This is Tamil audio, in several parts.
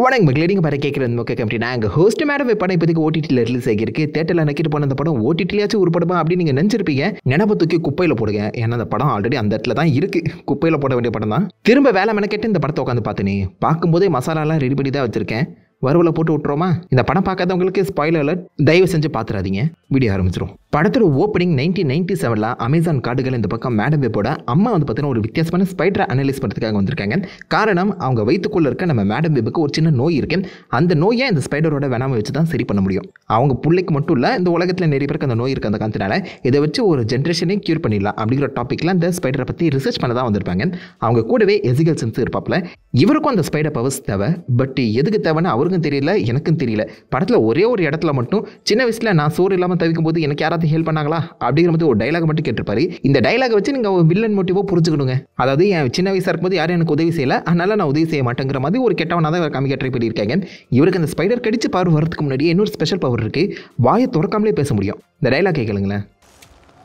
வணக்கம் மக்களே, நீங்கள் பாரு கேட்குறது மொக்க கம்பெனி. நாங்கள் ஹோஸ்ட் மேடம் படம் இப்போதைக்கு ஓடிடியில் ரிலீஸ் ஆகிருக்கு. தேட்டரில் நக்கிட்டு போன அந்த படம் ஓடிடிலையாச்சும் ஒரு படமா அப்படின்னு நீங்கள் நினச்சிருப்பீங்க. நினைப்பு தூக்கி குப்பையில் போடுங்க. ஏன்னா அந்த படம் ஆல்ரெடி அந்த இடத்துல தான் இருக்குது. குப்பையில் போட வேண்டிய படம் தான். திரும்ப வேலை மெனக்கெட்டு இந்த படத்தை உட்காந்து பார்த்தேனே, பார்க்கும்போதே மசாலாலாம் ரெடி பண்ணி தான் வச்சுருக்கேன். வரவில் போட்டு விட்டுருவோமா? இந்த படம் பார்க்காதவங்களுக்கு ஸ்பாயிலர் அலர்ட், தயவு செஞ்சு பார்த்துறாதீங்க. வீடியோ ஆரம்பிச்சிடும். படத்தோட ஓப்பனிங் 1997 அமேசான் காடுகள் இந்த பக்கம் மேடம் வெப்போட அம்மா வந்து பார்த்தீங்கன்னா ஒரு வித்தியாசமான ஸ்பைடரை அனலைஸ் பண்ணுறதுக்காக வந்திருக்காங்க. காரணம், அவங்க வயிற்றுக்குள்ளே இருக்க நம்ம மேடம் வெப்புக்கு ஒரு சின்ன நோய் இருக்கு. அந்த நோயை இந்த ஸ்பைடரோட வேணாமல் வச்சு தான் சரி பண்ண முடியும். அவங்க பிள்ளைக்கு மட்டும் இல்லை, இந்த உலகத்தில் நிறைய பேருக்கு அந்த நோய் இருக்குது. அந்த காரணத்தினால இதை வச்சு ஒரு ஜென்ரேஷனே க்யூர் பண்ணிடலாம் அப்படிங்கிற டாப்பிக்கில் அந்த ஸ்பைடரை பற்றி ரிசர்ச் பண்ண தான் வந்திருப்பாங்க. அவங்க கூடவே எசிகல் சிம்ஸ் இருப்பாப்ல. இவருக்கும் அந்த ஸ்பைடர் பவர்ஸ் தேவை. பட் எதுக்கு தேவைன்னு அவருக்கும் தெரியல, எனக்கும் தெரியல. படத்தில் ஒரே ஒரு இடத்துல மட்டும் சின்ன வயசில் நான் சோறு இல்லாமல் தவிக்கும் போது எனக்கு யாராவது ஹெல்ப் பண்ணாங்களா அப்படிங்கிற மாதிரி ஒரு டைலாக் மட்டும் கேட்டிருப்பாரு. இந்த டைலாக் வச்சு நீங்கள் வில்லன் மோட்டிவோ புரிஞ்சுக்கணுங்க. அதாவது என் சின்ன வயசாக இருக்கும்போது யாரும் எனக்கு உதவி செய்யலை, அதனால நான் உதவி செய்ய மாட்டேங்கிற மாதிரி ஒரு கெட்டவனாக தான் காமிக்க ட்ரை பண்ணியிருக்காங்க. இவருக்கு அந்த ஸ்பைடர் கடிச்சு பவர் வரதுக்கு முன்னாடி இன்னொரு ஸ்பெஷல் பவர் இருக்குது. வாயை திறக்காமலே பேச முடியும். இந்த dialogue கேட்கலுங்களேன்.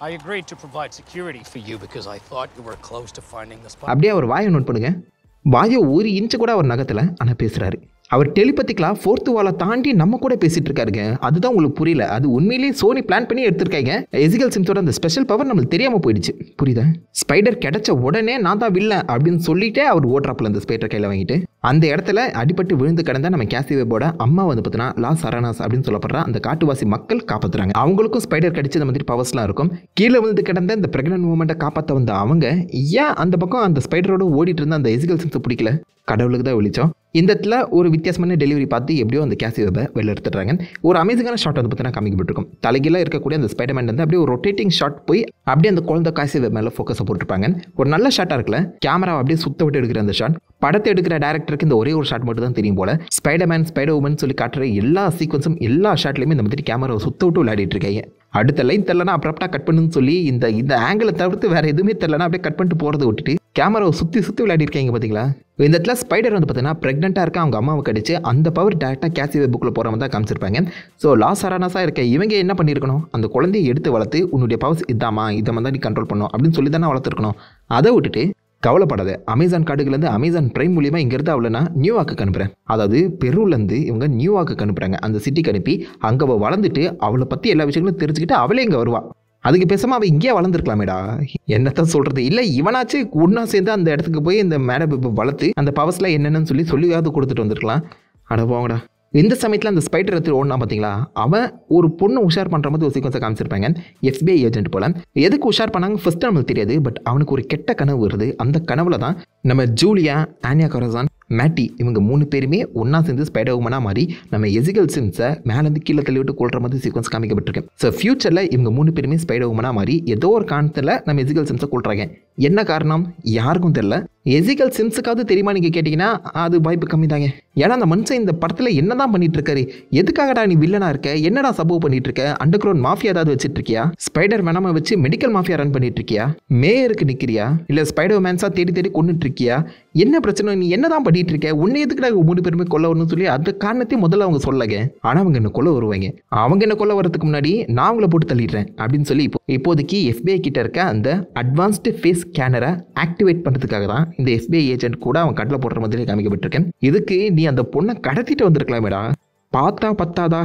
I agreed to provide security for you because I thought you were close to finding the spot. அப்படியே அவர் வாயை நோட் பண்ணுங்க. வாயை ஒரு இன்ச்சு கூட அவர் நகத்தில், ஆனால் பேசுகிறாரு. அவர் டெலிபத்திக்கலா ஃபோர்த்து வாலை தாண்டி நம்ம கூட பேசிட்டு இருக்காருங்க. அதுதான் உங்களுக்கு புரியல. அது உண்மையிலேயே சோனி பிளான் பண்ணி எடுத்திருக்காங்க. எசிகல் சிம்ஸோட அந்த ஸ்பெஷல் பவர் நம்மளுக்கு தெரியாமல் போயிடுச்சு. புரியுதா? ஸ்பைடர் கிடைச்ச உடனே நான் தான் வில்ல அப்படின்னு சொல்லிட்டே அவர் ஓட்ராப்பில் அந்த ஸ்பைடர் கையில் வாங்கிட்டு அந்த இடத்துல அடிபட்டு விழுந்து கிடந்த நம்ம கேசி வெப்போட அம்மா வந்து பார்த்தீங்கன்னா லாஸ் அரானாஸ் அப்படின்னு சொல்லப்படுற அந்த காட்டுவாசி மக்கள் காப்பாற்றுறாங்க. அவங்களுக்கும் ஸ்பைடர் கடிச்சு இந்த மாதிரி பவர்ஸ்லாம் இருக்கும். கீழே விழுந்து கிடந்த இந்த பிரெக்னன்ட் மூமெண்ட்டை காப்பாற்ற வந்த அவங்க ஏன் அந்த பக்கம் அந்த ஸ்பைடரோட ஓடிட்டு இருந்த அந்த எசிகல் சிம்ஸை பிடிக்கல? கடவுளுக்கு தான் வெளிச்சம். இந்த இடத்துல ஒரு வித்தியாசமான டெலிவரி பார்த்து எப்படியோ அந்த கேசி வெப்பை வெளில எடுத்துடுறாங்க. ஒரு அமேசிங்கான ஷாட் வந்து பார்த்தீங்கன்னா காமிக்கப்பட்டிருக்கும். தலைகீழாக இருக்கக்கூடிய அந்த ஸ்பைடர்மேன் வந்து அப்படியே ஒரு ரொட்டேட்டிங் ஷாட் போய் அப்படியே அந்த குழந்தை கேசி வெப் மேலே ஃபோக்கஸை போட்டிருப்பாங்க. ஒரு நல்ல ஷாட்டாக இருக்குல்ல. கேமரா அப்படியே சுத்த விட்டு எடுக்கிற அந்த ஷாட். படத்தை எடுக்கிற டேரக்டருக்கு இந்த ஒரே ஒரு ஷாட் மட்டும் தான் தெரியும் போல. ஸ்பைடர்மேன் ஸ்பைடர் உமன் சொல்லி காட்டுற எல்லா சீக்வன்ஸும் எல்லா ஷாட்லையுமே இந்த மாதிரி கேமராவை சுத்த விட்டு விளையாடிட்டு இருக்காங்க. அடுத்த லைன் தெரிலனா அப்புறம் கட் பண்ணுன்னு சொல்லி இந்த ஆங்கிளை தவிர்த்து வேற எதுவுமே தெரிலனா அப்படியே கட் பண்ணிட்டு போகிறத விட்டுட்டு கேமராவை சுற்றி விளையாடிருக்காங்க. பார்த்தீங்களா? இந்த இடத்துல ஸ்பைடர் வந்து பார்த்தீங்கன்னா ப்ரெக்னெண்ட்டாக இருக்க அவங்க அம்மாவை கடிச்சு அந்த பவர் டேரெக்டாக கேசி வெப்புக்குள்ளே போகிற மாதிரி தான் காமிச்சிருப்பாங்க. ஸோ லாஸ் அரானாஸாக இருக்க இவங்க என்ன பண்ணியிருக்கணும்? அந்த குழந்தையை எடுத்து வளர்த்து உன்னுடைய பவர்ஸ் இதாமா, இதை மாதிரி நீ கண்ட்ரோல் பண்ணணும் அப்படின்னு சொல்லி தானே வளர்த்துருக்கணும். அதை விட்டுட்டு கவலைப்படாத, அமேசான் காடுகள்லேருந்து அமேசான் பிரைம் மூலியமாக இங்கேருந்து அவளை நான் நியூயார்க்கு அனுப்புகிறேன். அதாவது பெருலேருந்து இவங்க நியூயார்க்கு அனுப்புகிறாங்க. அந்த சிட்டிக்கு அனுப்பி அங்கே அவள் வளர்ந்துட்டு அவளை பற்றி எல்லா விஷயங்களும் தெரிஞ்சுக்கிட்டு அவளே இங்கே வருவா. அதுக்கு பேசாமல் அவள் இங்கேயே வளர்ந்துருக்கலாமேடா. என்னத்தான் சொல்கிறது? இல்லை இவனாச்சு ஒன்றா சேர்ந்து அந்த இடத்துக்கு போய் இந்த மேடம் இப்போ வளர்த்து அந்த பவர்ஸ்லாம் என்னென்னு சொல்லியாவது கொடுத்துட்டு வந்திருக்கலாம். அட போங்கடா. இந்த சமயத்தில் அந்த ஸ்பைடர் எடுத்து ஓடனா பார்த்தீங்களா, அவன் ஒரு பொண்ணு உஷார் பண்ணுற மாதிரி ஒரு சீக்வன்ஸை காமிச்சிருப்பாங்க. FBI ஏஜென்ட் போல. எதுக்கு உஷார் பண்ணாங்க ஃபர்ஸ்ட் நம்மளுக்கு தெரியாது. பட் அவனுக்கு ஒரு கெட்ட கனவு வருது. அந்த கனவுல தான் நம்ம ஜூலியா, ஆனியா கரசான், மேட்டி இவங்க 3 பேருமே ஒன்றா சேர்ந்து ஸ்பைடர் உமனாக மாறி நம்ம எசிகல் சிம்ஸை மேலேருந்து கீழே தள்ளி விட்டு கொள்கிற மாதிரி சீக்வன்ஸ் காமிக்கப்பட்டிருக்கு. ஸோ ஃபியூச்சரில் இவங்க 3 பேருமே ஸ்பைடர் உமனாக மாறி ஏதோ ஒரு காரணத்தில் நம்ம எசிகல் சிம்ஸை கொள்கிறாங்க. என்ன காரணம் யாருக்கும் தெரியல. எசிகல் சிம்ஸுக்காவது தெரியுமா நீங்கள் கேட்டிங்கன்னா அது வாய்ப்பு கம்மி தாங்க. ஏன்னா அந்த மனுஷன் இந்த படத்தில் என்ன தான் பண்ணிட்டு இருக்காரு? எதுக்காகடா நீ வில்லனாக இருக்க? என்னடா சம்பவம் பண்ணிட்டு இருக்க? அண்டர் கிரவுண்ட் மாஃபியா ஏதாவது வச்சுட்டு இருக்கியா? ஸ்பைடர் மேனாம வச்சு மெடிக்கல் மாஃபியா ரன் பண்ணிட்டு இருக்கியா? மேயருக்கு நிற்கிறியா? இல்லை ஸ்பைடர் மேன்ஸாக தேடி கொண்டுட்டு இருக்கியா? என்ன பிரச்சனை? நீ என்ன தான் பண்ணிட்டு இருக்க? உன்னை எதுக்குடா 3 பேருமே கொல்ல வரணும்னு சொல்லி அந்த காரணத்தையும் முதல்ல அவங்க சொல்லங்க. ஆனால் அவங்க என்ன கொல்ல வருவாங்க. அவங்க என்ன கொல்ல வரதுக்கு முன்னாடி நான் அவங்கள போட்டு தள்ளிடுறேன் அப்படின்னு சொல்லி இப்போதைக்கு FBI கிட்ட இருக்க அந்த அட்வான்ஸ்டு ஃபேஸ் ஸ்கேனரை ஆக்டிவேட் பண்ணுறதுக்காக தான் இந்த FBI ஏஜென்ட் கூட அவன் கடலை போடுற மாதிரி காமிக்கப்பட்டிருக்கேன். இதுக்கு நீ அந்த பொண்ணை கடத்திட்டு வந்திருக்கலாமேடா. பார்த்தா பத்தாதா?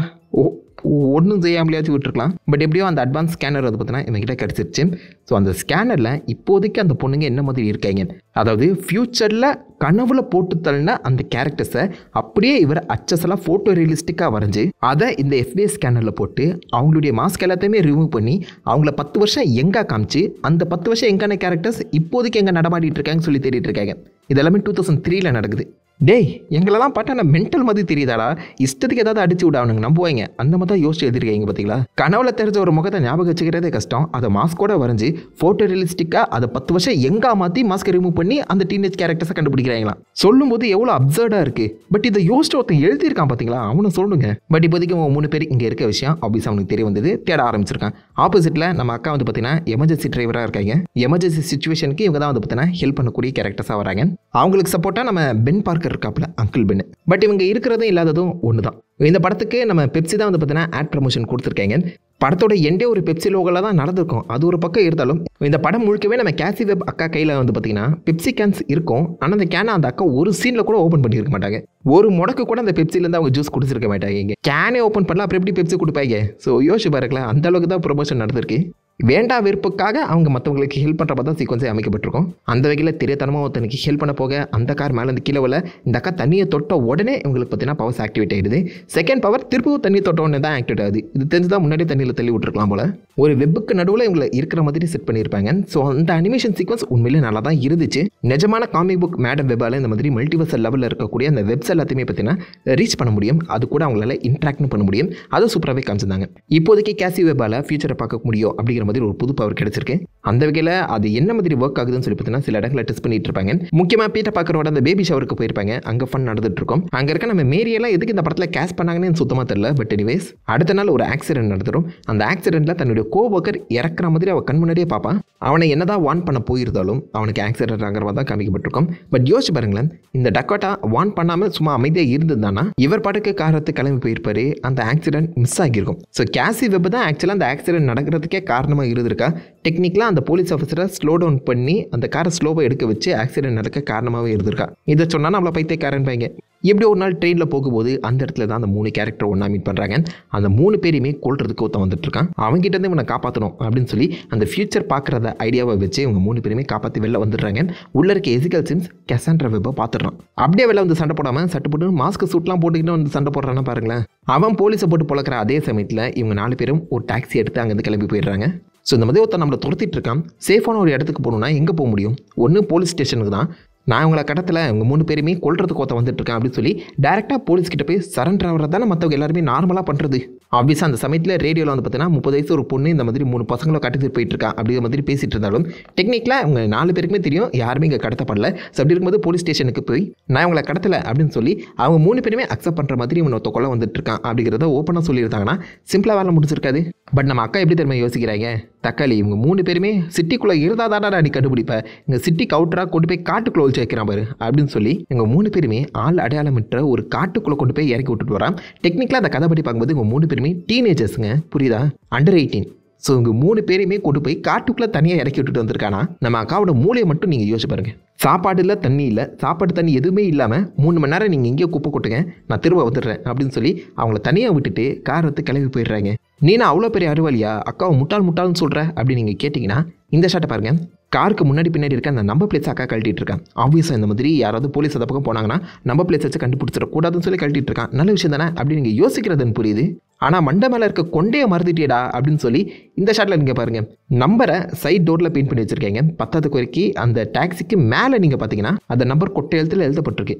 ஒன்றும் செய்யாமலையாச்சும் விட்டுருக்கலாம். பட் எப்படியோ அந்த அட்வான்ஸ் ஸ்கேனர் வந்து பார்த்தீங்கன்னா இவங்ககிட்ட கிடச்சிருச்சு. ஸோ அந்த ஸ்கேனரில் இப்போதைக்கு அந்த பொண்ணுங்க என்ன மாதிரி இருக்காங்க, அதாவது ஃப்யூச்சரில் கனவுல போட்டு தள்ளின அந்த கேரக்டர்ஸை அப்படியே இவர் அச்சஸெல்லாம் ஃபோட்டோ ரியலிஸ்டிக்காக வரைஞ்சி அதை இந்த FBI ஸ்கேனரில் போட்டு அவங்களுடைய மாஸ்க் எல்லாத்தையுமே ரிமூவ் பண்ணி அவங்கள 10 வருஷம் எங்கே காமிச்சு அந்த 10 வருஷம் எங்கான கேரக்டர்ஸ் இப்போதைக்கு எங்கே நடமாடிட்டு இருக்காங்கன்னு சொல்லி தேடிட்டு இருக்காங்க. இதெல்லாமே 2003 நடக்குது. டேய், எங்களெல்லாம் பார்த்தா நான் மென்டல் மாதிரி தெரியுதாடா? இஷ்டத்துக்கு ஏதாவது அடிச்சு விட அவனுங்க நம்புவாங்க. அந்த மாதிரி தான் யோசிச்சு எழுதிருக்காங்க. பார்த்தீங்களா? கனவுல தெரிஞ்ச ஒரு முகத்தை ஞாபகம் வச்சுக்கிறதே கஷ்டம். அதை மாஸ்கோட வரைஞ்சி ஃபோட்டோ ரியலிஸ்டிக்காக அதை 10 வருஷம் எங்கா மாற்றி மாஸ்கை ரிமூவ் பண்ணி அந்த டீனேஜ் கேரக்டர்ஸை கண்டுபிடிக்கிறாங்களாம். சொல்லும் போது எவ்வளோ அப்சர்டாக இருக்குது. பட் இதை யோசிச்சு ஒருத்தன் எழுதியிருக்கான் பார்த்தீங்களா, அவனை சொல்லுங்க. பட் இப்போதைக்கு 3 பேர் இங்கே இருக்க விஷயம் ஆப்வியஸாக அவனுக்கு தெரிய வந்தது. தேட ஆரம்பிச்சிருக்கான். ஆப்போசிட்டில் நம்ம அக்கா வந்து பார்த்தீங்கன்னா எமர்ஜென்சி டிரைவராக இருக்காங்க. எமர்ஜென்சி சுச்சுவேஷனுக்கு இவங்க தான் வந்து பார்த்தீங்கன்னா ஹெல்ப் பண்ணக்கூடிய கேரக்டர்ஸாக வராங்க. அவங்களுக்கு சப்போர்ட்டாக நம்ம பென் பார்க்கர் கேரக்டர் இருக்காப்புல அங்கிள் பென். பட் இவங்க இருக்கிறதும் இல்லாததும் ஒன்று தான். இந்த படத்துக்கு நம்ம பெப்சி தான் வந்து பார்த்தீங்கன்னா ஆட் ப்ரமோஷன் கொடுத்துருக்காங்க. படத்தோட எண்டே ஒரு பெப்சி லோகோவில் தான் நடந்திருக்கும். அது ஒரு பக்கம் இருந்தாலும் இந்த படம் முழுக்கவே நம்ம கேசி வெப் அக்கா கையில் வந்து பார்த்தீங்கன்னா பெப்சி கேன்ஸ் இருக்கும். ஆனால் அந்த கேனை அந்த அக்கா ஒரு சீனில் கூட ஓப்பன் பண்ணியிருக்க மாட்டாங்க. ஒரு முடக்கு கூட அந்த பெப்சிலேருந்து அவங்க ஜூஸ் குடிச்சிருக்க மாட்டாங்க. கேனே ஓப்பன் பண்ணலாம், அப்புறம் எப்படி பெப்சி கொடுப்பாங்க? ஸோ யோசிச்சு பாருங்களேன், அந்த அளவுக்கு தான் ப்ரொமோஷன் நடந்திருக்கு. வேண்டா வெறுப்புக்காக அவங்க மற்றவங்களுக்கு ஹெல்ப் பண்ணுற மாதிரி தான் சீக்வன்ஸே அமைக்கப்பட்டிருக்கும். அந்த வகையில் தெரியத்தனமாக ஒருத்தனுக்கு ஹெல்ப் பண்ண போக அந்த கார் மேலே இருந்து கீழே வரல. இந்த அக்கா தண்ணியை தொட்ட உடனே இவங்களுக்கு பார்த்தீங்கன்னா பவர்ஸ் ஆக்டிவேட் ஆகிடுது. செகண்ட் பவர் திருப்பவும் தண்ணி தொட்ட உடனே தான் ஆக்டிவேட் ஆகுது. இது தெரிஞ்சு தான் முன்னாடி தண்ணியில் தள்ளி விட்டுருக்கலாம் போல. ஒரு வெப்புக்கு நடுவில் இவங்களை இருக்கிற மாதிரி செட் பண்ணியிருப்பாங்க. ஸோ அந்த அனிமேஷன் சீக்வன்ஸ் உண்மையிலே நல்லா தான் இருந்துச்சு. நிஜமான காமிக் புக் மேடம் வெப்பால் இந்த மாதிரி மல்டிவர்சல் லெவலில் இருக்கக்கூடிய அந்த வெப்ஸ் எல்லாத்தையுமே பார்த்தீங்கன்னா ரீச் பண்ண முடியும். அது கூட அவங்களால இன்ட்ராக்ட் பண்ண முடியும். அதை சூப்பராகவே காமிச்சிருந்தாங்க. இப்போதைக்கு கேசி வெப்பால் ஃபியூச்சரை பார்க்க முடியும் அப்படிங்கிற மாதிரி ஒரு புது பவர் கிடைச்சிருக்கு. அந்த வகையில் அது என்ன மாதிரி ஒர்க் ஆகுதுன்னு சொல்லி பார்த்தீங்கன்னா சில இடங்களில் டெஸ்ட் பண்ணிட்டு இருப்பாங்க. முக்கியமாக பீட்டர் பார்க்கறோட அந்த பேபி ஷவருக்கு போயிருப்பாங்க. அங்கே ஃபன் நடந்துட்டு இருக்கும். அங்கே இருக்க நம்ம மேரியெல்லாம் எதுக்கு இந்த படத்தில் கேஸ் பண்ணாங்கன்னு சுத்தமாக தெரியல. பட் எனிவேஸ் அடுத்த நாள் ஒரு ஆக்சிடென்ட் நடந்துடும். அந்த ஆக்சிடென்ட்ல தன்னுடைய கோவர்க்கர் இறக்குற மாதிரி அவள் கண் முன்னாடியே பார்ப்பான். அவனை என்னதான் வார்ன் பண்ண போயிருந்தாலும் அவனுக்கு ஆக்சிடென்ட் ஆகிறவா தான் காமிக்கப்பட்டிருக்கும். பட் யோசிச்சு பாருங்களேன், இந்த டக்கோட்டா வார்ன் பண்ணாமல் சும்மா அமைதியாக இருந்ததுதானா இவர் பாட்டுக்கு காரத்து கிளம்பி போயிருப்பாரு. அந்த ஆக்சிடென்ட் மிஸ் ஆகியிருக்கும். ஸோ கேசி வெப் தான் ஆக்சுவலாக அந்த ஆக்சிடென்ட் நடக்கிறதுக்கே காரணமாக இருந்திருக்கா. டெக்னிக்கலாக அந்த போலீஸ் ஆஃபீஸரை ஸ்லோ டவுன் பண்ணி அந்த காரை ஸ்லோவாக எடுக்க வச்சு ஆக்சிடென்ட் நடக்க காரணமாகவே இருந்திருக்கா. இதை சொன்னால் நம்மளை பைத்தியக்காரன் பையங்க. எப்படி ஒரு நாள் ட்ரெயினில் போகும்போது அந்த இடத்துல தான் அந்த 3 கேரக்டர் ஒன்றா மீட் பண்ணுறாங்க. அந்த 3 பேரையுமே கொல்றதுக்கு ஒருத்தன் வந்துட்டு இருக்கான். அவங்ககிட்ட இவனை காப்பாற்றணும் அப்படின்னு சொல்லி அந்த ஃபியூச்சர் பார்க்குறத ஐடியாவை வச்சு இவங்க 3 பேருமே காப்பாற்றி வெளில வந்துடுறாங்க. உள்ள இருக்க எசிகல் சிம்ஸ் கசாண்ட்ரா வெப்பை பார்த்துடுறான். அப்படியே வெளில வந்து சண்டை போடாமல் சட்டை போட்டு மாஸ்க் சூட்லாம் போட்டுக்கிட்டு வந்து சண்டை போடுறான்னு பாருங்களேன். அவன் போலீஸை போட்டு பொழக்கிற அதே சமயத்தில் இவங்க 4 பேரும் ஒரு டாக்ஸி எடுத்து அங்கேருந்து கிளம்பி போயிடுறாங்க. ஸோ இந்த மாதிரி ஒருத்தர் நம்மளை துரத்திட்டு இருக்கான். சேஃபான ஒரு இடத்துக்கு போகணுன்னா எங்கே போக முடியும்? ஒன்று போலீஸ் ஸ்டேஷனுக்கு தான். நான் உங்களை கடத்தில் இவங்க 3 பேருமே கொல்றதுக்கு ஒருத்த வந்துட்டு இருக்கேன் அப்படின்னு சொல்லி டேரெக்டாக போலீஸ்கிட்ட போய் சரண்டர் ஆகிறது தானே மற்றவங்க எல்லாருமே நார்மலாக பண்ணுறது. ஆப்வியஸாக அந்த சமயத்தில் ரேடியோவில் வந்து பார்த்தீங்கன்னா 30 வயசு ஒரு பொண்ணு இந்த மாதிரி 3 பசங்களை கடத்திட்டு போயிட்டு இருக்கா அப்படிங்கிற மாதிரி பேசிட்டு இருந்தாலும் டெக்னிக்கலாக அவங்க 4 பேருக்குமே தெரியும் யாருமே இங்கே கடத்தப்படல. ஸோ அப்படி இருக்கும்போது போலீஸ் ஸ்டேஷனுக்கு போய் நான் உங்களை கடத்தலை அப்படின்னு சொல்லி அவங்க 3 பேருமே அக்செப்ட் பண்ணுற மாதிரி இவன் ஒருத்த கொலை வந்துட்டு இருக்கான் அப்படிங்கிறத ஓப்பனாக சொல்லியிருந்தாங்கன்னா சிம்பிளாக வேலை முடிச்சிருக்காது. பட் நம்ம அக்கா எப்படி தெரியுமா யோசிக்கிறாங்க, தக்காளி இவங்க 3 பேருமே சிட்டிக்குள்ளே இருந்தால் தானடா நீ கண்டுபிடிப்பேன், இங்கே சிட்டி கவுட்டராக கொண்டு போய் காட்டுக்குள்ளே ஒழிச்சு வைக்கிறான் பாரு அப்படின்னு சொல்லி இவங்க 3 பேருமே ஆள் அடையாளமிட்ட ஒரு காட்டுக்குள்ளே கொண்டு போய் இறக்கி விட்டுட்டு வரான். டெக்னிக்கலாக அந்த கதை படி பார்க்கும்போது இவங்க 3 பேருமே டீனேஜர்ஸுங்க, புரியுதா, அண்டர் 18. ஸோ இவங்க 3 பேரையுமே கொண்டு போய் காட்டுக்குள்ளே தனியாக இறக்கி விட்டுட்டு வந்திருக்கானா. நம்ம அக்காவோட மூளையை மட்டும் நீங்கள் யோசிச்சு பாருங்க. சாப்பாடு இல்லை, தண்ணி இல்லை, சாப்பாடு தண்ணி எதுவுமே இல்லாமல் 3 மணி நேரம் நீங்கள் இங்கேயே குப்பை கொட்டுங்க, நான் திரும்ப வந்துடுறேன் அப்படின்னு சொல்லி அவங்கள தனியாக விட்டுட்டு கார் எடுத்து கிளம்பி போயிடுறாங்க. நீனா அவ்வளோ பெரிய அறிவாளியா, அக்காவை முட்டாள்னு சொல்கிற அப்படின்னு நீங்கள் கேட்டிங்கன்னா இந்த ஷாட்டை பாருங்க. காருக்கு முன்னாடி பின்னாடி இருக்க அந்த நம்பர் பிளேட்ஸ் அக்கா கழட்டிட்டு இருக்கான். ஆப்வியஸாக இந்த மாதிரி யாராவது போலீஸ் அந்த பக்கம் போனாங்கன்னா நம்பர் பிளேட்ஸ் வச்சு கண்டுபிடிச்சிடக்கூடாதுன்னு சொல்லி கழட்டிட்டு இருக்கான். நல்ல விஷயம் தானே அப்படின்னு நீங்கள் யோசிக்கிறதுன்னு புரியுது. ஆனால் மண்டை மேலே இருக்க கொண்டையை மறந்துட்டியடா அப்படின்னு சொல்லி இந்த ஷாட்டில் நீங்கள் பாருங்கள், நம்பரை சைட் டோரில் பெயிண்ட் பண்ணி வச்சுருக்கீங்க. 10வது குறைக்கி அந்த டாக்ஸிக்கு மேலே நீங்கள் பார்த்தீங்கன்னா அந்த நம்பர் கொட்டை எழுத்தில் எழுதப்பட்டிருக்கு.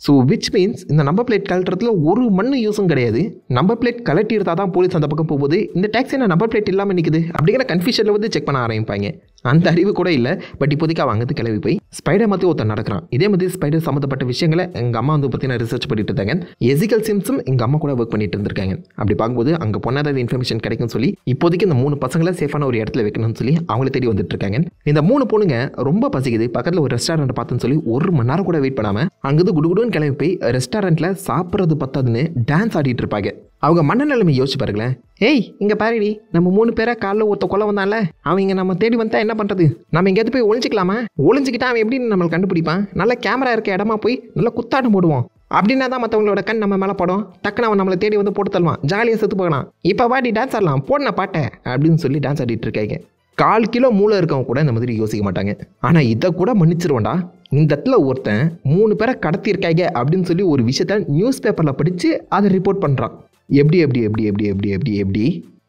ஸோ விச் மீன்ஸ் இந்த நம்பர் பிளேட் கழட்டுறதுல ஒரு மண்ணு யூஸும் கிடையாது. நம்பர் பிளேட் கலட்டி இருந்தால் தான் போலீஸ் அந்த பக்கம் போகும்போது இந்த டாக்ஸி என்ன நம்பர் பிளேட் இல்லாமல் நிற்குது அப்படிங்கிற கன்ஃபியூஷனில் வந்து செக் பண்ண ஆரம்பிப்பாங்க. அந்த அறிவு கூட இல்லை. பட் இப்போதைக்கு அவன் அங்கே கிளம்பி போய் ஸ்பைடர் மாதிரி ஒருத்தர் நடக்கிறான். இதே மாதிரி ஸ்பைடர் சம்மந்தப்பட்ட விஷயங்களை எங்கள் அம்மா வந்து பார்த்தீங்கன்னா ரிசர்ச் பண்ணிட்டு இருந்தாங்க. எசிகல் சிம்ஸும் எங்கள் அம்மா கூட ஒர்க் பண்ணிட்டு இருந்திருக்காங்க. அப்படி பார்க்கும்போது அங்கே பொண்ணாத இன்ஃபர்மேஷன் கிடைக்கும்னு சொல்லி இப்போதைக்கு இந்த 3 பசங்களை சேஃபான ஒரு இடத்துல வைக்கணும்னு சொல்லி அவங்கள தேடி வந்துட்டு இருக்காங்க. இந்த 3 பொண்ணுங்க ரொம்ப பசிக்குது, பக்கத்தில் ஒரு ரெஸ்டாரண்ட் பார்த்துன்னு சொல்லி 1 மணி நேரம் கூட வெயிட் பண்ணாமல் அங்கேருந்து குடுகுடுன்னு கிளம்பி போய் ரெஸ்டாரண்ட்டில் சாப்பிட்றது பத்தாதுன்னு டான்ஸ் ஆடிட்டு இருப்பாங்க. அவங்க மனநிலைமை யோசிச்சு பாருங்களேன். ஏய் இங்கே பாருடி, நம்ம 3 பேரை காலைல ஒருத்த கொலை வந்தான்ல, அவன் இங்கே நம்ம தேடி வந்தா என்ன பண்ணுறது? நம்ம எங்கேயாவது போய் ஒழிஞ்சிக்கலாமா? ஒழிஞ்சிக்கிட்டா அவன் எப்படி நம்மளை கண்டுபிடிப்பான்? நல்ல கேமரா இருக்க இடமா போய் நல்லா குத்தாட்டம் போடுவோம். அப்படின்னா தான் மற்றவங்களோட கண் நம்ம மேலே படம், டக்குன்னு அவன் நம்மளை தேடி வந்து போட்டு தருவான், ஜாலியாக செத்து போகலாம். இப்போ வாடி டான்ஸ் ஆடலாம், போடன பாட்டை அப்படின்னு சொல்லி டான்ஸ் ஆடிட்டு இருக்காங்க. 1/4 கிலோ மூளை இருக்கவங்க கூட இந்த மாதிரி யோசிக்க மாட்டாங்க. ஆனால் இதை கூட மன்னிச்சிருவோண்டா, இந்த இடத்துல ஒருத்தன் 3 பேரை கடத்தியிருக்காங்க அப்படின்னு சொல்லி ஒரு விஷயத்த நியூஸ் பேப்பரில் படித்து அதை ரிப்போர்ட் பண்ணுறான். எப்படி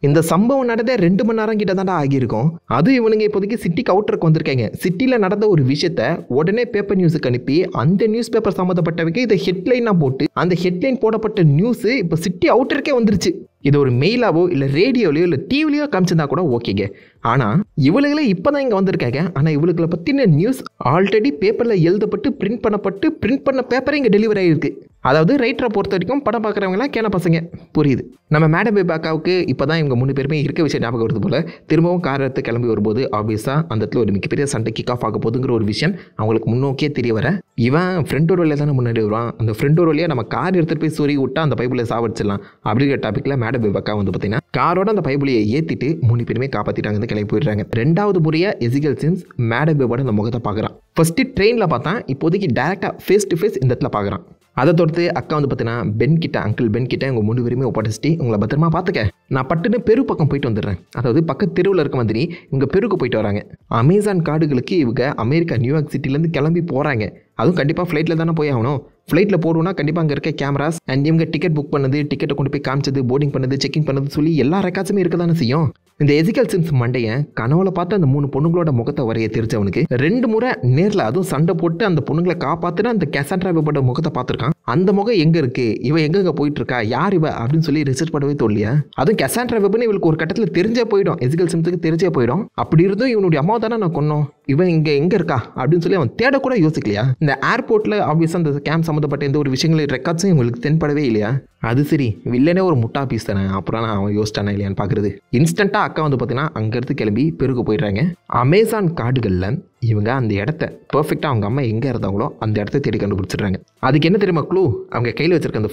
இந்த சம்பவம் நடந்த 2 மணி நேரம் கிட்ட தாண்டா ஆகியிருக்கும். அதுவும் இவனுங்க இப்போதைக்கு சிட்டிக்கு அவுட்டருக்கு வந்திருக்காங்க. சிட்டியில் நடந்த ஒரு விஷயத்த உடனே பேப்பர் நியூஸுக்கு அனுப்பி அந்த நியூஸ் பேப்பர் சம்மந்தப்பட்டவங்க இதை ஹெட்லைனாக போட்டு அந்த ஹெட்லைன் போடப்பட்ட நியூஸு இப்போ சிட்டி அவுட்டருக்கே வந்துருச்சு. இது ஒரு மெயிலாவோ இல்லை ரேடியோலையோ இல்லை டிவிலையோ காமிச்சிருந்தா கூட ஓகேங்க. ஆனால் இவளுங்களே இப்போ தான் இங்கே வந்திருக்காங்க. ஆனால் இவளுகளை பற்றின நியூஸ் ஆல்ரெடி பேப்பரில் எழுதப்பட்டு பிரிண்ட் பண்ணப்பட்டு பிரிண்ட் பண்ண பேப்பரே இங்கே டெலிவரி ஆகிருக்கு. அதாவது ரைட்டரை பொறுத்த வரைக்கும் படம் பார்க்குறவங்களாம் கேன பசங்க, புரியுது. நம்ம மேடம் பேபாக்காவுக்கு இப்போ தான் இவங்க 3 பேருமே இருக்க விஷயம் ஞாபகம் வருது போல். திரும்பவும் கார் எடுத்து கிளம்பி வரும்போது ஆப்வியஸாக அந்த இடத்துல ஒரு மிகப்பெரிய சண்டை கிக் ஆஃப் ஆக போதுங்கிற ஒரு விஷயம் அவங்களுக்கு முன்னோக்கியே தெரிய வர, இவன் ஃப்ரெண்ட் ஒரு வழியாக தானே முன்னாடி வருவான், அந்த ஃப்ரெண்ட் ஒரு வழியாக நம்ம கார் எடுத்துகிட்டு போய் சொறி விட்டா அந்த பைபிளை சாவடிச்சிடலாம் அப்படிங்கிற டாப்பிக்கில் மேடம் பேபாக்கா வந்து பார்த்தீங்கன்னா காரோட அந்த பைபிளையை ஏற்றிட்டு 3 பேருமே காப்பாற்றிட்டாங்க, கிளம்பி போயிடுறாங்க. 2வது முறையாக எசிகல் சிம்ஸ் மேடம் பேபோட அந்த முகத்தை பார்க்குறான். ஃபர்ஸ்ட்டு ட்ரெயினில் பார்த்தா, இப்போதைக்கு டேரெக்டாக ஃபேஸ் டு ஃபேஸ் இந்த இடத்துல பார்க்குறான். அதை தொடர்ந்து அக்கா வந்து பார்த்தீங்கன்னா பென் கிட்ட, அங்கிள் பென் கிட்ட உங்கள் 3 பேருமே ஒப்படைச்சிட்டு உங்களை பத்திரமா பார்த்துக்க, நான் பட்டுன்னு பெரு பக்கம் போயிட்டு வந்துடுறேன். அதாவது பக்கத்து தெருவில் இருக்க மாதிரி இவங்க பெருக்கு போயிட்டு வராங்க. அமேசான் காடுகளுக்கு இவங்க அமெரிக்கா நியூயார்க் சிட்டிலேருந்து கிளம்பி போகிறாங்க. அதுவும் கண்டிப்பாக ஃப்ளைட்டில் தானே போய் ஆகணும். ஃப்ளைட்டில் போகணுன்னா கண்டிப்பாக அங்கே இருக்க கேமராஸ் அண்ட் இவங்க டிக்கெட் புக் பண்ணது, டிக்கெட்டை கொண்டு போய் காமிச்சது, போர்டிங் பண்ணது, செக்கிங் பண்ணது சொல்லி எல்லா ரெக்கார்ட்ஸுமே இருக்க தானே செய்யும். இந்த எசிகல் சிம்ஸ் மண்டையை கனவுல பார்த்து அந்த 3 பொண்ணுங்களோட முகத்தை வரைய தெரிஞ்சவனுக்கு 2 முறை நேரில் அதுவும் சண்டை போட்டு அந்த பொண்ணுங்களை காப்பாற்றுன்னு அந்த கேசாண்ட்ரா வெப்போட முகத்தை பார்த்துருக்கான். அந்த முகம் எங்கே இருக்கு, இவன் எங்கே போயிட்டு இருக்கா, யார் இவ அப்படின்னு சொல்லி ரிசர்ச் பண்ணவே தோல்லையா. அதுவும் கேசாண்ட்ரா வெப்னு இவளுக்கு ஒரு கட்டத்தில் தெரிஞ்சே போயிடும், எசிகல் சிம்ஸுக்கு தெரிஞ்சே போயிடும். அப்படி இருந்தும் இவனுடைய அம்மா தானே நான் கொன்னோம், இவன் இங்கே எங்கே இருக்கா அப்படின்னு சொல்லி அவன் தேட கூட யோசிக்கலையா. இந்த ஏர்போர்ட்டில் ஆப்வியஸாக அந்த கேம்ப் சம்மந்தப்பட்ட எந்த ஒரு விஷயங்களும் ரெக்கார்ட்ஸும் இவங்களுக்கு தென்படவே இல்லையா. அது சரி, வில்லனே ஒரு முட்டா பீஸ் தானே, அப்புறம் நான் அவன் யோசிச்சானே இல்லையான்னு பார்க்குறது. இன்ஸ்டண்ட்டாக அக்கா வந்து பார்த்தீங்கன்னா அங்கேருந்து கிளம்பி பெருக்கு போயிடுறாங்க. அமேசான் காடுகளில் இவங்க அந்த இடத்த பர்ஃபெக்டாக அவங்க அம்மா எங்கே இருந்தாங்களோ அந்த இடத்த தேடி கண்டுபிடிச்சிடுறாங்க. அதுக்கு என்ன தெரியுமா க்ளூ, அவங்க கையில் வச்சிருக்க அந்த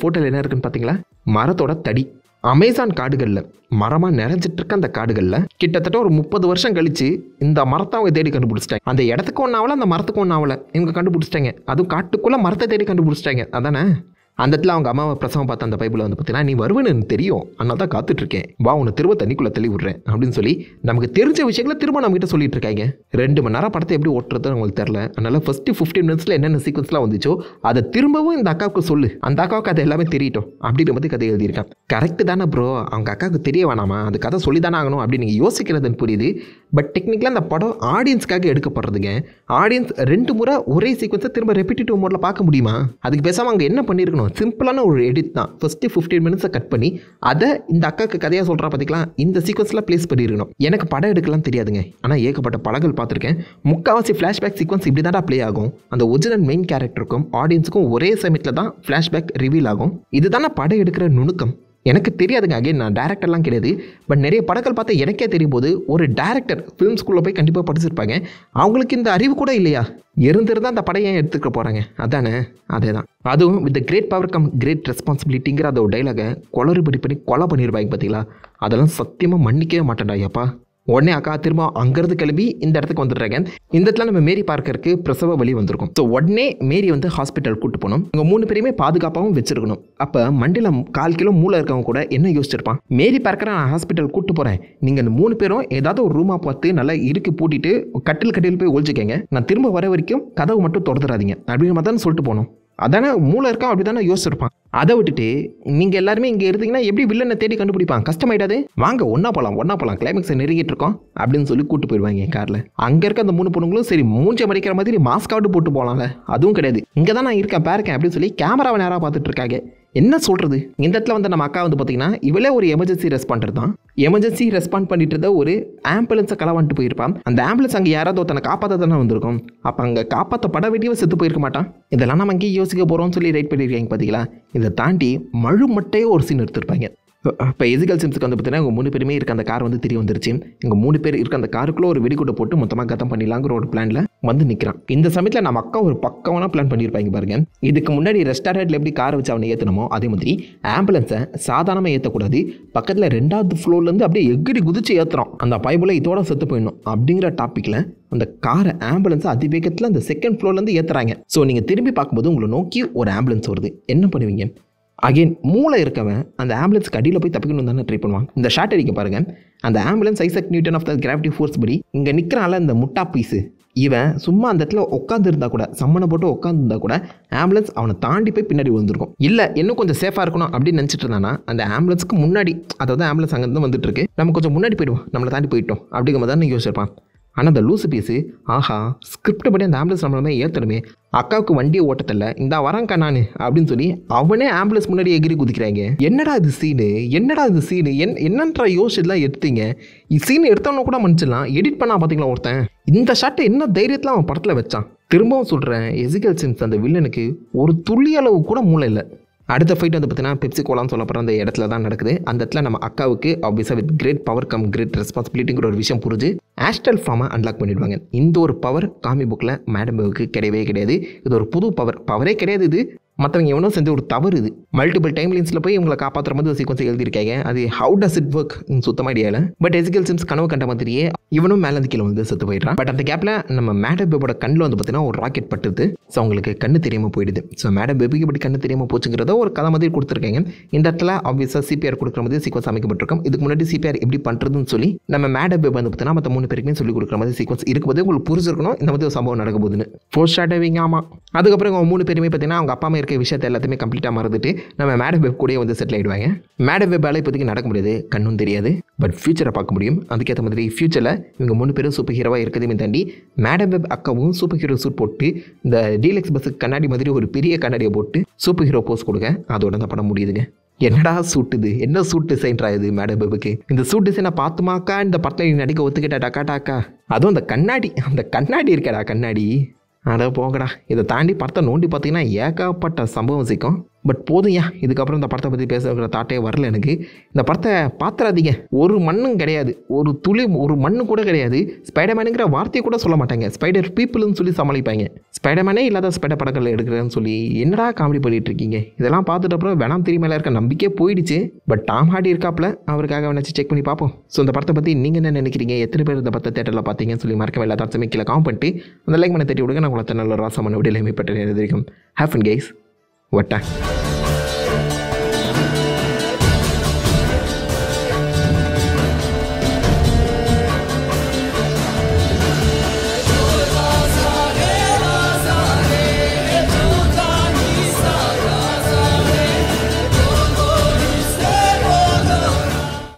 ஃபோட்டோவில் என்ன இருக்குன்னு பார்த்தீங்களா, மரத்தோட தடி. அமேசான் காடுகளில் மரமாக நிறைஞ்சிட்டு இருக்க அந்த காடுகளில் கிட்டத்தட்ட ஒரு 30 வருஷம் கழிச்சு இந்த மரத்தை அவங்க தேடி கண்டுபிடிச்சிட்டாங்க. அந்த இடத்துக்கு ஒன்றும் ஆகலை, அந்த மரத்துக்கு ஒன்றும் ஆகலை, இவங்க கண்டுபிடிச்சிட்டாங்க. அதுவும் காட்டுக்குள்ளே மரத்தை தேடி கண்டுபிடிச்சிட்டாங்க. அதானே அந்த இடத்துல அவங்க அம்மாவை பிரசவம் பார்த்த அந்த பைபிளை வந்து பார்த்தீங்கன்னா, நீ வருவேன்னு எனக்கு தெரியும், அதனால தான் காத்துட்ருக்கேன், வா உன்னை திரும்ப தண்ணிக்குள்ளே தள்ளி விட்றேன் அப்படின்னு சொல்லி நமக்கு தெரிஞ்ச விஷயங்களை திரும்ப நம்மகிட்ட சொல்லிட்டு இருக்காங்க. 2 மணி நேரம் படத்தை எப்படி ஓட்டுறது உங்களுக்கு தெரில. அதனால் ஃபஸ்ட்டு 15 மினிட்ஸில் என்னென்ன சீக்வன்ஸ்லாம் வந்துச்சோ அதை திரும்பவும் இந்த அக்காவுக்கு சொல்லு, அந்த அக்காவுக்கு அது எல்லாமே தெரியட்டும் அப்படின்ற மாதிரி கதை எழுதியிருக்கான். கரெக்டு தானே ப்ரோ, அவங்க அக்காவுக்கு தெரிய வேணாமா, அந்த கதை சொல்லி தானே ஆகணும் அப்படின்னு நீங்கள் யோசிக்கிறதுன்னு புரியுது. பட் டெக்னிக்கலாக அந்த படம் ஆடியன்ஸ்க்காக எடுக்கப்படுறதுங்க. ஆடியன்ஸ் 2 முறை ஒரே சீக்வன்ஸை திரும்ப ரெப்பிட்டேட்டிவ் மோடில் பார்க்க முடியுமா? அதுக்கு பேசாமல் அங்கே என்ன பண்ணியிருக்கணும், சிம்பிளான ஒரு எடிட் தான். ஃபஸ்ட்டு 15 மினிட்ஸை கட் பண்ணி அதை இந்த அக்காவுக்கு கதையாக சொல்கிறா பார்த்திக்கலாம், இந்த சீக்வன்ஸில் ப்ளேஸ் பண்ணியிருக்கணும். எனக்கு படம் எடுக்கலாம் தெரியாதுங்க, ஆனால் ஏகப்பட்ட படங்கள் பார்த்துருக்கேன். முக்கால்வாசி ஃப்ளாஷ்பேக் சீக்வன்ஸ் இப்படி தான் ப்ளே ஆகும். அந்த ஒரிஜினல் மெயின் கேரக்டருக்கும் ஆடியன்ஸுக்கும் ஒரே சமயத்தில் தான் ஃப்ளாஷ்பேக் ரிவீல் ஆகும். இதுதானே படம் எடுக்கிற நுணுக்கம். எனக்கு தெரியாதுங்க, அகைன் நான் டேரக்டர்லாம் கிடையாது. பட் நிறைய படங்கள் பார்த்தா எனக்கே தெரியும் போது ஒரு டேரக்டர் ஃபிலிம் ஸ்கூலில் போய் கண்டிப்பாக படிச்சிருப்பாங்க. அவங்களுக்கு இந்த அறிவு கூட இல்லையா, இருந்திருந்தால் அந்த படம் ஏன் எடுத்துக்க போகிறாங்க, அதானே அதே தான். அதுவும் with great power come great ரெஸ்பான்சிபிலிட்டிங்கிற அந்த ஒரு டைலாகை குளறுபடி பண்ணி கொலை பண்ணியிருப்பாங்க பார்த்தீங்களா, அதெல்லாம் சத்தியமாக மன்னிக்கவே மாட்டேன்டா ஐயப்பா. உடனே அக்கா திரும்ப அங்கேருந்து கிளம்பி இந்த இடத்துக்கு வந்துடுறாங்க. இந்த இடத்துல நம்ம மேரி பார்க்கறதுக்கு பிரசவ வலி வந்திருக்கும். ஸோ உடனே மேரி வந்து ஹாஸ்பிட்டல் கூட்டு போகணும். இவங்க 3 பேருமே பாதுகாப்பாகவும் வச்சிருக்கணும். அப்போ மண்டியில் 1/4 கிலோ மூளை இருக்கவங்க கூட என்ன யோசிச்சிருப்பான், மேரி பார்க்கற நான் ஹாஸ்பிட்டல் கூட்டு போகிறேன், நீங்கள் இந்த 3 பேரும் ஏதாவது ஒரு ரூமாக பார்த்து நல்லா இறுக்கி பூட்டிட்டு கட்டில் போய் ஒழிச்சிக்கங்க, நான் திரும்ப வர வரைக்கும் கதவு மட்டும் திறந்துடாதீங்க அப்படிங்கிற மாதிரி தான் சொல்லிட்டு போகணும். அதானே மூளை இருக்கா, அப்படி தானே யோசிச்சிருப்பான். அதை விட்டுட்டு நீங்கள் எல்லாருமே இங்கே இருந்தீங்கன்னா எப்படி வில்லனை தேடி கண்டுபிடிப்பான், கஷ்டமாயிடாது, வாங்க ஒன்றா போகலாம் கிளைமேக்ஸை நெருங்கிட்டு இருக்கோம் அப்படின்னு சொல்லி கூட்டு போயிடுவாங்க என் காரில். அங்கே இருக்க அந்த 3 பொண்ணுங்களும் சரி மூஞ்சை மறைக்கிற மாதிரி மாஸ்காவது போட்டு போகலாம்ல, அதுவும் கிடையாது, இங்கே தான் நான் இருக்கேன் பாருக்கேன் அப்படின்னு சொல்லி கேமராவை நேராக பார்த்துட்டு இருக்காங்க. என்ன சொல்கிறது, இந்த இடத்துல வந்து நம்ம அக்கா வந்து பார்த்தீங்கன்னா இவளே ஒரு எமர்ஜென்சி ரெஸ்பாண்டர் தான். எமர்ஜென்சி ரெஸ்பாண்ட் பண்ணிட்டு இருந்த ஒரு ஆம்புலன்ஸை களவான்ட்டு போயிருப்பான். அந்த ஆம்புலன்ஸ் அங்கே யாராவது ஒருத்தனை காப்பாற்ற தானே வந்திருக்கும். அப்போ அங்கே காப்பாற்றப்பட வேண்டியவன் செத்து போயிருக்க மாட்டான். இதெல்லாம் நம்ம அங்கேயே யோசிக்க போகிறோம்னு சொல்லி ரைட் பண்ணியிருக்காங்க பார்த்தீங்களா. இதை தாண்டி மழு மட்டையே ஒரு சீன் எடுத்திருப்பாங்க. இப்போ எசிகல் சிம்ஸுக்கு வந்து பார்த்தீங்கன்னா இவங்க 3 பேருமே இருக்க அந்த கார் வந்து தெரிய வந்துருச்சு. இவங்க 3 பேர் இருக்க அந்த காருக்குள்ளே ஒரு வெடிக்கூட்டை போட்டு மொத்தமாக கதம் பண்ணிடலாங்கிற ஒரு பிளானில் வந்து நிற்கிறான். இந்த சமயத்தில் நம்ம அக்கா ஒரு பக்கமான பிளான் பண்ணியிருப்பாங்க பாருங்க. இதுக்கு முன்னாடி ரெஸ்டாரண்ட்டில் எப்படி காரை வச்சு அவனை ஏற்றணுமோ அதே மாதிரி ஆம்புலன்ஸை சாதாரணமாக ஏற்றக்கூடாது, பக்கத்தில் 2வது ஃப்ளோர்லேருந்து அப்படியே எகிரி குதிச்சு ஏற்றுறோம், அந்த பைபிளை இதோட செத்து போயிடணும் அப்படிங்கிற டாப்பிக்கில் அந்த காரை ஆம்புலன்ஸை அதிவேகத்தில் அந்த 2nd ஃப்ளோர்லேருந்து ஏற்றுறாங்க. ஸோ நீங்கள் திரும்பி பார்க்கும்போது உங்களை நோக்கி ஒரு ஆம்புலன்ஸ் வருது, என்ன பண்ணுவீங்க? அகெயின் மூளை இருக்கவன் அந்த ஆம்புலன்ஸ்க்கு அடியில் போய் தப்பிக்கணும் தானே ட்ரை பண்ணுவான். இந்த ஷார்ட் அடிக்க பாருங்கள், அந்த ambulance Isaac Newton of the gravity force படி இங்கே நிற்கிறான்ல இந்த முட்டா பீஸு, இவன் சும்மா அந்த இடத்துல உட்காந்துருந்தா கூட, சம்மனை போட்டு உட்காந்துருந்தா கூட ஆம்புலன்ஸ் அவனை தாண்டி போய் பின்னாடி விழுந்திருக்கும். இல்லை இன்னும் கொஞ்சம் சேஃபாக இருக்கணும் அப்படின்னு நினச்சிட்டு இருந்தானா அந்த ஆம்புலன்ஸுக்கு முன்னாடி, அதாவது ஆம்புலன்ஸ் அங்கேருந்து வந்துட்டு இருக்கு, நம்ம கொஞ்சம் முன்னாடி போயிடுவோம், நம்மளை தாண்டி போயிட்டோம் அப்படிங்கிற மாதிரி தான் யோசிச்சிருப்பான். ஆனால் அந்த லூசு பீஸு ஆஹா ஸ்கிரிப்ட் படி அந்த ஆம்புலன்ஸ் நம்மளுமே ஏற்றணுமே, அக்காவுக்கு வண்டியை ஓட்டத்தில் இந்த வராங்கக்கா நான் அப்படின்னு சொல்லி அவனே ஆம்புலன்ஸ் முன்னாடி எகிரி குதிக்கிறாங்க. என்னடா இது சீனு என்னன்றா யோசிச்சுலாம் எடுத்தீங்க. சீன் எடுத்தவன கூட மன்னிச்சிடலாம், எடிட் பண்ணா பார்த்தீங்களா ஒருத்தன், இந்த ஷாட்டை என்ன தைரியத்தில் அவன் படத்தில் வச்சான். திரும்பவும் சொல்கிறேன், எசிகல் சிம்ஸ் அந்த வில்லனுக்கு ஒரு துளி அளவு கூட மூளை இல்லை. அடுத்த ஃபைட் வந்து பார்த்தீங்கன்னா பெப்சி கோலான்னு சொல்லப்படுற அந்த இடத்துல தான் நடக்குது. அந்த இடத்துல நம்ம அக்காவுக்கு ஆப்வியஸாக with great power come great ரெஸ்பான்சிபிலிட்டிங்கிற ஒரு விஷயம் புரிஞ்சு ஆஸ்ட்ரல் ஃபார்மை அன்லாக் பண்ணிடுவாங்க. இந்த ஒரு பவர் காமி புக்கில் மேடம் வெப்புக்கு கிடையவே கிடையாது. இது ஒரு புது பவரே கிடையாது. இது மற்றவங்க எவனோ செஞ்ச ஒரு தவறு. இது மல்டிபிள் டைம் லைன்ஸில் போய் இவங்களை காப்பாற்றுற மாதிரி ஒரு சீக்வன்ஸ் எழுதியிருக்காங்க. அது ஹவு டஸ் இட் ஒர்க் சுத்தமாக ஐடியாவில். பட் எசிகல் சிம்ஸ் கனவு கண்ட மாதிரியே இவனும் மேலே கீழே வந்து செத்து போயிடுறான். பட் அந்த கேப்பில் நம்ம மேடம் வெப்போட கண்ணில் வந்து பார்த்தீங்கன்னா ஒரு ராக்கெட் பட்டுது. ஸோ அவங்களுக்கு கண்ணு தெரியாமல் போயிடுது. ஸோ மேடம் வெப்புக்கு இப்படி கண்ணு தெரியாமல் போச்சுங்கிறத ஒரு கதை மாதிரி கொடுத்துருக்காங்க. இந்த இடத்துல ஆப்வியஸாக சிபிஆர் கொடுக்குற மாதிரி சீக்வன்ஸ் அமைக்கப்பட்டிருக்கும். இதுக்கு முன்னாடி சிபிஆர் எப்படி பண்ணுறதுன்னு சொல்லி நம்ம மேடம் வெப் வந்து பார்த்தீங்கன்னா மற்ற 3 பேருக்குமே சொல்லி கொடுக்குற மாதிரி சீக்வன்ஸ் இருக்கும்போது உங்களுக்கு புரிஞ்சிருக்கணும் இந்த மாதிரி ஒரு சம்பவம் நடக்க போகுதுன்னு. ஃபோர் ஷாடோவிங். ஆமாம். அதுக்கப்புறம் அவங்க 3 பேருமே பார்த்தீங்கன்னா அவங்க அப்பா அம்மா இருக்க விஷயத்தை எல்லாத்தையுமே கம்ப்ளீட்டாக மறந்துட்டு நம்ம மேடம் வெப் கூட வந்து செட்டில் ஆகிடுவாங்க. மேடம் வெப்பால் இப்போதைக்கு நடக்க முடியாது, கண்ணும் தெரியாது. பட் ஃபியூச்சரை பார்க்க முடியும். அதுக்கேற்ற மாதிரி ஃபியூச்சரில் இவங்க 3 பேரும் சூப்பர் ஹீரோவாக இருக்கிறதையுமே தாண்டி மேடம் வெப் அக்காவும் சூப்பர் ஹீரோ சூட் போட்டு இந்த டீலக்ஸ் பஸ்ஸுக்கு கண்ணாடி மாதிரி ஒரு பெரிய கண்ணாடியை போட்டு சூப்பர் ஹீரோ போஸ் கொடுங்க. அதோட அந்த படம் முடியுதுங்க. என்னடா சூட் இது, என்ன சூட் டிசைன்ரா இது மேடம் வெப்புக்கு? இந்த சூட் டிசைனை பார்த்துமாக்கா இந்த படத்தில் நீ நடிக்க ஒத்துக்கிட்ட டாக்கா. அதுவும் அந்த கண்ணாடி இருக்கடா கண்ணாடி. அட போங்கடா. இதை தாண்டி படத்தை நோண்டி பார்த்தீங்கன்னா ஏகப்பட்ட சம்பவம் சிக்கும். பட் போதும்யா, இதுக்கப்புறம் இந்த படத்தை பற்றி பேசுகிற தாட்டே வரல எனக்கு. இந்த படத்தை பார்த்துறாதீங்க. ஒரு மண்ணும் கிடையாது, ஒரு துளி ஒரு மண்ணு கூட கிடையாது. ஸ்பைடர்மேனுங்கிற வார்த்தையை கூட சொல்ல மாட்டாங்க. ஸ்பைடர் பீப்புள்னு சொல்லி சமாளிப்பாங்க. ஸ்பைடர்மேனே இல்லாத ஸ்பைடர் படங்கள் எடுக்கிறேன்னு சொல்லி என்னடா காமெடி பண்ணிட்டு இருக்கீங்க? இதெல்லாம் பார்த்துட்டு அப்புறம் வேணாம் திரி மேலே இருக்க நம்பிக்கையே போயிடுச்சு. பட் டாம் ஹார்டி இருக்காப்புல, அவருக்காக நினச்சி செக் பண்ணி பார்ப்போம். ஸோ இந்த படத்தை பற்றி நீங்கள் என்ன நினைக்கிறீங்க? எத்தனை பேர் இந்த படத்தை தேட்டரில் பார்த்தீங்கன்னு சொல்லி மறக்கவே எல்லா தாட்ஸுமே கீழே காம் பண்ணிட்டு அந்த லைக் பண்ண தட்டி விடுங்க. நான் உங்களை நல்ல ராசமான விடையிலுமே பற்றி எழுதிருக்கும். Have fun guys. வட்டா.